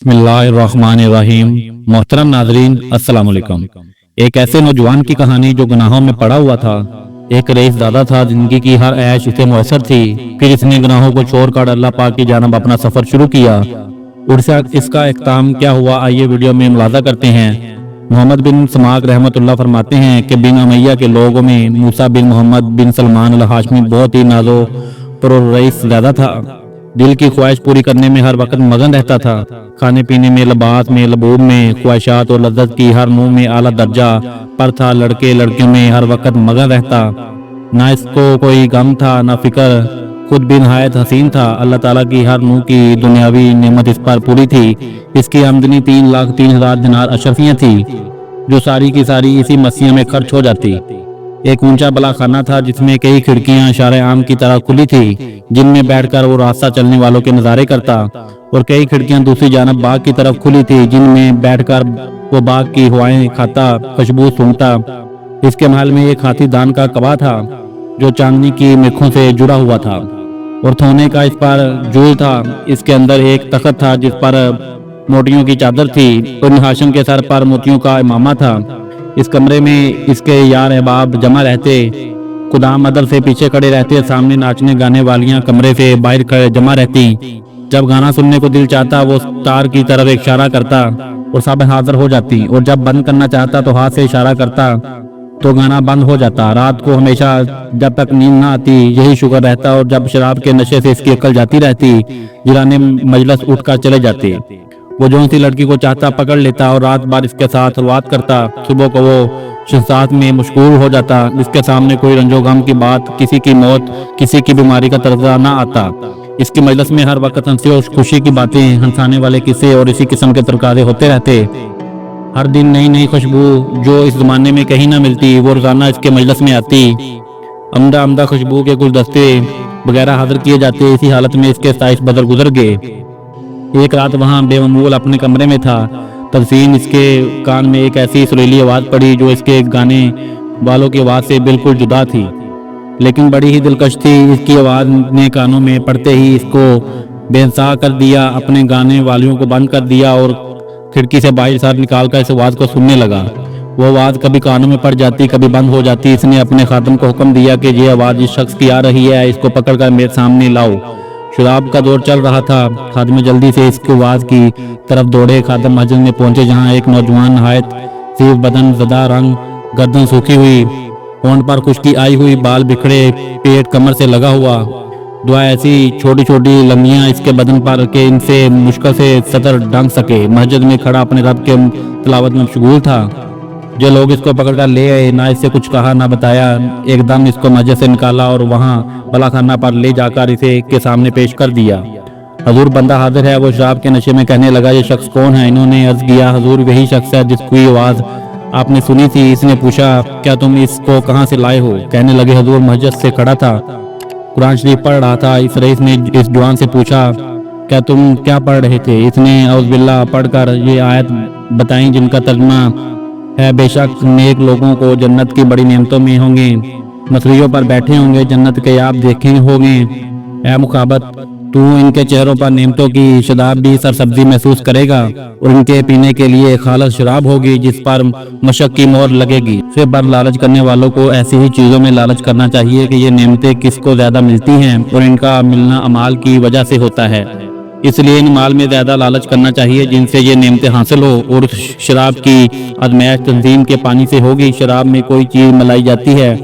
بسم اللہ الرحمن الرحیم۔ محترم ناظرین السلام علیکم۔ ایک ایسے نوجوان کی کہانی جو گناہوں میں پڑا ہوا تھا۔ ایک رئیس زادہ تھا، زندگی کی ہر عیش اسے میسر تھی، پھر اس نے گناہوں کو چھوڑ کر اللہ پاک کی جانب اپنا سفر شروع کیا۔ اور اس کا اختتام کیا ہوا، آئیے ویڈیو میں ملاحظہ کرتے ہیں۔ محمد بن سماک رحمۃ اللہ فرماتے ہیں کہ بن امیہ کے لوگوں میں موسیٰ بن محمد بن سلمان الہاشمی بہت ہی نازو پر رئیس زادہ تھا۔ دل کی خواہش پوری کرنے میں ہر وقت مگن رہتا تھا، کھانے پینے میں، لباس میں، لبوب میں، خواہشات اور لذت کی ہر نوع میں اعلیٰ درجہ پر تھا۔ لڑکے لڑکیوں میں ہر وقت مگن رہتا، نہ اس کو کوئی غم تھا نہ فکر، خود بھی نہایت حسین تھا۔ اللہ تعالیٰ کی ہر نوع کی دنیاوی نعمت اس پر پوری تھی۔ اس کی آمدنی 3,03,000 دینار اشرفیاں تھی، جو ساری کی ساری اسی مسیح میں خرچ ہو جاتی۔ ایک اونچا بلا خانہ تھا جس میں کئی کھڑکیاں شارع عام کی طرح کھلی تھی، جن میں بیٹھ کر وہ راستہ چلنے والوں کے نظارے کرتا، اور کئی کھڑکیاں دوسری جانب باغ کی طرف کھلی تھی، جن میں بیٹھ کر وہ باغ کی ہوائیں کھاتا، خوشبو سونگھتا۔ اس کے محل میں ایک ہاتھی دان کا کبا تھا جو چاندنی کی میخوں سے جڑا ہوا تھا، اور تھونے کا اس پر جول تھا۔ اس کے اندر ایک تخت تھا جس پر موتیوں کی چادر تھی، اور ہاشم کے سر پر موتیوں کا امامہ تھا۔ اس کمرے میں اس کے یار احباب جمع رہتے، خدام ادب سے پیچھے کھڑے رہتے، سامنے ناچنے گانے والیاں کمرے سے باہر جمع رہتی۔ جب گانا سننے کو دل چاہتا وہ تار کی طرف اشارہ کرتا اور سب حاضر ہو جاتی، اور جب بند کرنا چاہتا تو ہاتھ سے اشارہ کرتا تو گانا بند ہو جاتا۔ رات کو ہمیشہ جب تک نیند نہ آتی یہی شکر رہتا، اور جب شراب کے نشے سے اس کی عقل جاتی رہتی، جیرانے مجلس اٹھ کر چلے جاتے۔ وہ جون سی لڑکی کو چاہتا پکڑ لیتا اور رات بھر اس کے ساتھ روات کرتا۔ صبح کو وہ شنسات میں مشغول ہو جاتا، جس کے سامنے کوئی رنج و غم کی بات، کسی کی موت، کسی کی بیماری کا تذکرہ نہ آتا۔ اس کی مجلس میں ہر وقت ہنسی اور خوشی کی باتیں، ہنسانے والے قصے اور اسی قسم کے ترکارے ہوتے رہتے۔ ہر دن نئی نئی خوشبو جو اس زمانے میں کہیں نہ ملتی وہ روزانہ اس کے مجلس میں آتی۔ عمدہ خوشبو کے کچھ دستے وغیرہ حاضر کیے جاتے۔ اسی حالت میں اس کے 27 بدر گزر گئے۔ ایک رات وہاں بے معمول اپنے کمرے میں تھا، تدفین اس کے کان میں ایک ایسی سریلی آواز پڑی جو اس کے گانے والوں کی آواز سے بالکل جدا تھی، لیکن بڑی ہی دلکش تھی۔ اس کی آواز نے کانوں میں پڑتے ہی اس کو بے انصاف کر دیا، اپنے گانے والیوں کو بند کر دیا اور کھڑکی سے باہر سر نکال کر اس آواز کو سننے لگا۔ وہ آواز کبھی کانوں میں پڑ جاتی، کبھی بند ہو جاتی۔ اس نے اپنے خادم کو حکم دیا کہ یہ آواز جس شخص کی آ رہی ہے اس کو پکڑ کر میرے سامنے لاؤ۔ شراب کا دور چل رہا تھا۔ خادم جلدی سے اس کی آواز کی طرف دوڑے۔ خادم مسجد میں پہنچے جہاں ایک نوجوان نہایت سیف بدن، زدہ رنگ، گردن سوکھی ہوئی، ہونٹ پر خشکی آئی ہوئی، بال بکھڑے، پیٹ کمر سے لگا ہوا، دعا ایسی چھوٹی چھوٹی لمبیاں اس کے بدن پر کہ ان سے مشکل سے سطر ڈھانک سکے، مسجد میں کھڑا اپنے رب کے تلاوت میں مشغول تھا۔ جو لوگ اس کو پکڑ کر لے آئے، نہ اس سے کچھ کہا نہ بتایا، ایک دم اس کو مسجد سے نکالا اور وہاں بلا خانہ پر لے جا کر اسے کے سامنے پیش کر دیا۔ حضور بندہ حاضر ہے۔ وہ شراب کے نشے میں کہنے لگا، یہ شخص کون ہے؟ انہوں نے عرض کیا، حضور وہی شخص ہے جس کی آواز آپ نے سنی تھی۔ اس نے پوچھا، کیا تم اس کو کہاں سے لائے ہو؟ کہنے لگے، حضور مسجد سے کھڑا تھا، قرآن شریف پڑھ رہا تھا۔ اس رئیس نے اس جوان سے پوچھا، کیا تم کیا پڑھ رہے تھے؟ اس نے اعوذ باللہ پڑھ کر یہ آیت بتائیں جن کا ترجمہ ہے، بے شک نیک لوگوں کو جنت کی بڑی نعمتوں میں ہوں گے، مسریوں پر بیٹھے ہوں گے، جنت کے آپ دیکھیں ہوں گے۔ اے مخابت، تو ان کے چہروں پر نعمتوں کی شداب بھی سرسبزی محسوس کرے گا، اور ان کے پینے کے لیے خالص شراب ہوگی جس پر مشق کی مہر لگے گی۔ سے بر لالچ کرنے والوں کو ایسی ہی چیزوں میں لالچ کرنا چاہیے کہ یہ نعمتیں کس کو زیادہ ملتی ہیں، اور ان کا ملنا اعمال کی وجہ سے ہوتا ہے، اس لیے ان مال میں زیادہ لالچ کرنا چاہیے جن سے یہ نعمتیں حاصل ہو۔ اور شراب کی آزمائش تنظیم کے پانی سے ہوگی۔ شراب میں کوئی چیز ملائی جاتی ہے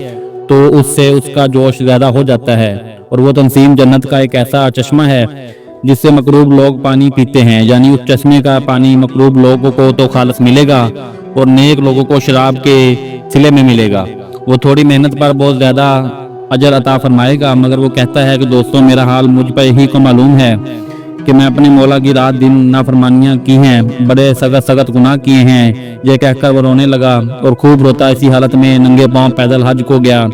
تو اس سے اس کا جوش زیادہ ہو جاتا ہے، اور وہ تنظیم جنت کا ایک ایسا چشمہ ہے جس سے مقروب لوگ پانی پیتے ہیں، یعنی اس چشمے کا پانی مقروب لوگوں کو تو خالص ملے گا اور نیک لوگوں کو شراب کے سلے میں ملے گا۔ وہ تھوڑی محنت پر بہت زیادہ اجر عطا فرمائے گا، مگر وہ کہتا ہے کہ دوستوں میرا حال مجھ پر ہی کو معلوم ہے کہ میں اپنے مولا کی رات دن نافرمانیاں کی ہیں، بڑے سخت گناہ کیے ہیں۔ یہ کہہ کر وہ رونے لگا اور خوب روتا۔ اسی حالت میں ننگے پاؤں پیدل حج کو گیا۔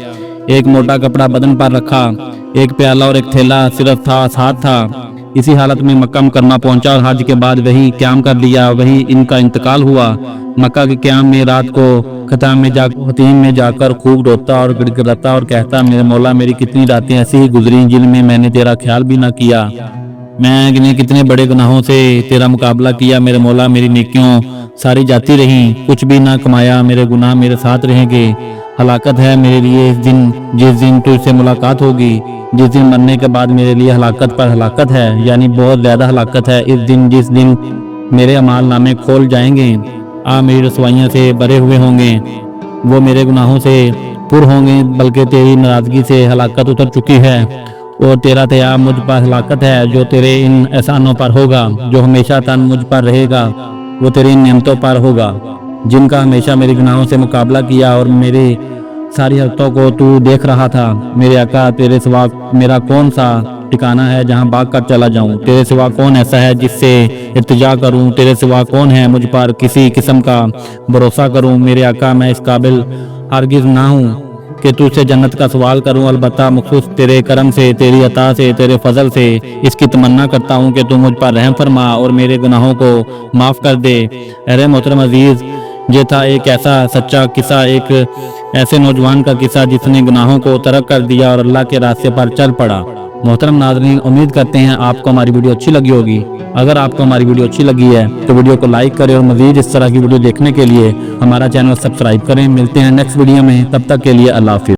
ایک موٹا کپڑا بدن پر رکھا، ایک پیالہ اور ایک تھیلا صرف تھا ساتھ تھا۔ اسی حالت میں مکہ مکرمہ پہنچا اور حج کے بعد وہی قیام کر لیا۔ وہی ان کا انتقال ہوا۔ مکہ کے قیام میں رات کو خطیم میں جا کر خوب روتا اور گڑ گڑاتا اور کہتا، میرے مولا میری کتنی راتیں ایسی ہی گزری جن میں نے تیرا خیال بھی نہ کیا، میں کتنے بڑے گناہوں سے تیرا مقابلہ کیا میرے مولا، میری نیکیوں ساری جاتی رہیں، کچھ بھی نہ کمایا، میرے گناہ میرے ساتھ رہیں گے۔ ہلاکت ہے میرے لیے اس دن جس دن تجھ سے ملاقات ہوگی، جس دن مرنے کے بعد میرے لیے ہلاکت پر ہلاکت ہے، یعنی بہت زیادہ ہلاکت ہے اس دن جس دن میرے اعمال نامے کھول جائیں گے، میری رسوائیاں سے بھرے ہوئے ہوں گے، وہ میرے گناہوں سے پر ہوں گے، بلکہ تیری ناراضگی سے ہلاکت اتر چکی ہے، اور تیرا تیاب مجھ پر ہلاکت ہے جو تیرے ان احسانوں پر ہوگا، جو ہمیشہ تن مجھ پر رہے گا، وہ تیری ان نعمتوں پر ہوگا جن کا ہمیشہ میرے گناہوں سے مقابلہ کیا، اور میرے ساری حرکتوں کو تو دیکھ رہا تھا۔ میرے آقا، تیرے سوا میرا کون سا ٹھکانہ ہے جہاں بھاگ کر چلا جاؤں؟ تیرے سوا کون ایسا ہے جس سے التجا کروں؟ تیرے سوا کون ہے مجھ پر کسی قسم کا بھروسہ کروں؟ میرے آقا، میں اس قابل ہرگز نہ ہوں کہ تجھ سے جنت کا سوال کروں، البتہ مخصوص تیرے کرم سے، تیری عطا سے، تیرے فضل سے اس کی تمنا کرتا ہوں کہ تو مجھ پر رحم فرما اور میرے گناہوں کو معاف کر دے۔ ارے محترم عزیز، یہ تھا ایک ایسا سچا قصہ، ایک ایسے نوجوان کا قصہ جس نے گناہوں کو ترک کر دیا اور اللہ کے راستے پر چل پڑا۔ محترم ناظرین، امید کرتے ہیں آپ کو ہماری ویڈیو اچھی لگی ہوگی۔ اگر آپ کو ہماری ویڈیو اچھی لگی ہے تو ویڈیو کو لائک کریں اور مزید اس طرح کی ویڈیو دیکھنے کے لیے ہمارا چینل سبسکرائب کریں۔ ملتے ہیں نیکسٹ ویڈیو میں، تب تک کے لیے اللہ حافظ۔